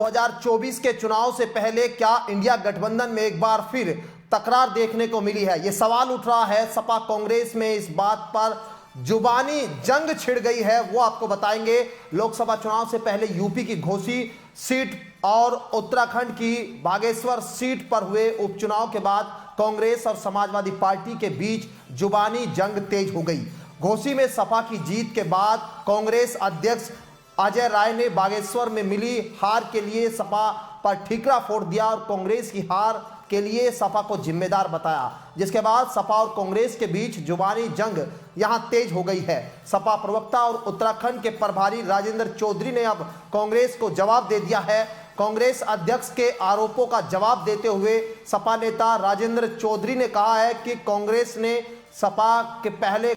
2024 के चुनाव से पहले क्या इंडिया गठबंधन में एक बार फिर तकरार देखने को मिली है? यह सवाल उठ रहा है। सपा कांग्रेस में इस बात पर जुबानी जंग छिड़ गई है, वो आपको बताएंगे। लोकसभा चुनाव से पहले यूपी की घोसी सीट और उत्तराखंड की बागेश्वर सीट पर हुए उपचुनाव के बाद कांग्रेस और समाजवादी पार्टी के बीच जुबानी जंग तेज हो गई। घोसी में सपा की जीत के बाद कांग्रेस अध्यक्ष अजय राय ने बागेश्वर में मिली हार के लिए सपा पर ठीकरा फोड़ दिया और कांग्रेस की हार के लिए सपा को जिम्मेदार बताया, जिसके बाद सपा और कांग्रेस के बीच जुबानी जंग यहां तेज हो गई है। सपा प्रवक्ता और उत्तराखंड के प्रभारी राजेंद्र चौधरी ने अब कांग्रेस को जवाब दे दिया है। कांग्रेस अध्यक्ष के आरोपों का जवाब देते हुए सपा नेता राजेंद्र चौधरी ने कहा है कि कांग्रेस ने सपा के पहले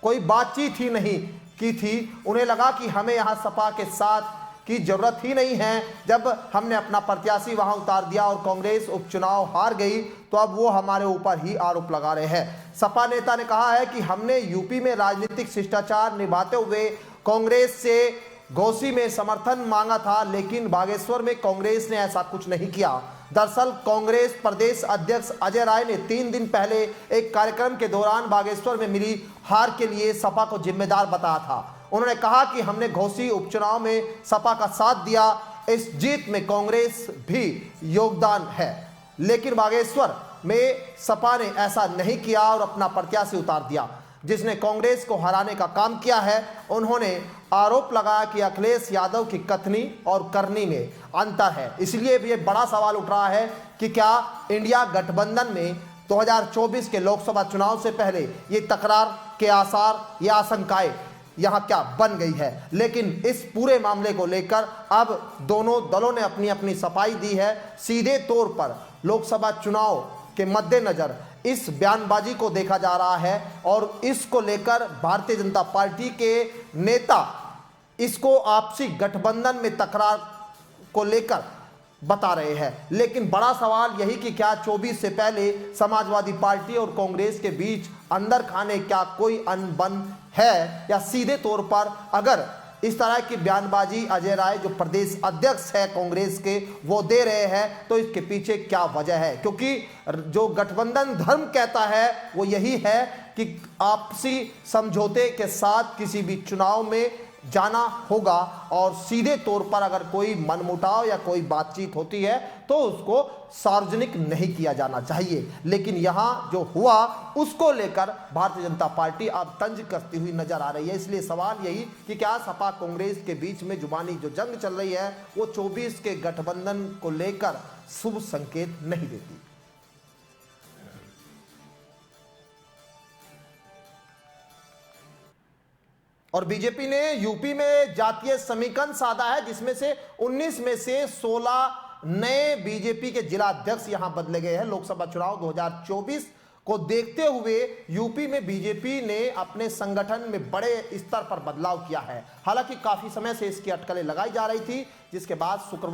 कोई बातचीत ही नहीं की थी। उन्हें लगा कि हमें यहां सपा के साथ की जरूरत ही नहीं है। जब हमने अपना प्रत्याशी वहां उतार दिया और कांग्रेस उपचुनाव हार गई तो अब वो हमारे ऊपर ही आरोप लगा रहे हैं। सपा नेता ने कहा है कि हमने यूपी में राजनीतिक शिष्टाचार निभाते हुए कांग्रेस से घोसी में समर्थन मांगा था, लेकिन बागेश्वर में कांग्रेस ने ऐसा कुछ नहीं किया। दरअसल कांग्रेस प्रदेश अध्यक्ष अजय राय ने 3 दिन पहले एक कार्यक्रम के दौरान बागेश्वर में मिली हार के लिए सपा को जिम्मेदार बताया था। उन्होंने कहा कि हमने घोसी उपचुनाव में सपा का साथ दिया, इस जीत में कांग्रेस भी योगदान है, लेकिन बागेश्वर में सपा ने ऐसा नहीं किया और अपना प्रत्याशी उतार दिया जिसने कांग्रेस को हराने का काम किया है। उन्होंने आरोप लगाया कि अखिलेश यादव की कथनी और करनी में अंतर है। इसलिए भी एक बड़ा सवाल उठ रहा है कि क्या इंडिया गठबंधन में 2024 के लोकसभा चुनाव से पहले ये तकरार के आसार या आशंकाएं यहां क्या बन गई है। लेकिन इस पूरे मामले को लेकर अब दोनों दलों ने अपनी अपनी सफाई दी है। सीधे तौर पर लोकसभा चुनाव के मद्देनजर इस बयानबाजी को देखा जा रहा है और इसको लेकर भारतीय जनता पार्टी के नेता इसको आपसी गठबंधन में तकरार को लेकर बता रहे हैं। लेकिन बड़ा सवाल यही कि क्या 24 से पहले समाजवादी पार्टी और कांग्रेस के बीच अंदर खाने क्या कोई अनबन है, या सीधे तौर पर अगर इस तरह की बयानबाजी अजय राय जो प्रदेश अध्यक्ष है कांग्रेस के वो दे रहे हैं तो इसके पीछे क्या वजह है? क्योंकि जो गठबंधन धर्म कहता है वो यही है कि आपसी समझौते के साथ किसी भी चुनाव में जाना होगा और सीधे तौर पर अगर कोई मनमुटाव या कोई बातचीत होती है तो उसको सार्वजनिक नहीं किया जाना चाहिए। लेकिन यहां जो हुआ उसको लेकर भारतीय जनता पार्टी अब तंज कसती हुई नजर आ रही है। इसलिए सवाल यही कि क्या सपा कांग्रेस के बीच में जुबानी जो जंग चल रही है वो 24 के गठबंधन को लेकर शुभ संकेत नहीं देती। और बीजेपी ने यूपी में जातीय समीकरण साधा है, जिसमें से 19 में से 16 नए बीजेपी के जिला अध्यक्ष यहां बदले गए हैं। लोकसभा चुनाव 2024 को देखते हुए यूपी में बीजेपी ने अपने संगठन में बड़े स्तर पर बदलाव किया है। हालांकि काफी समय से इसकी अटकलें लगाई जा रही थी, जिसके बाद शुक्रवार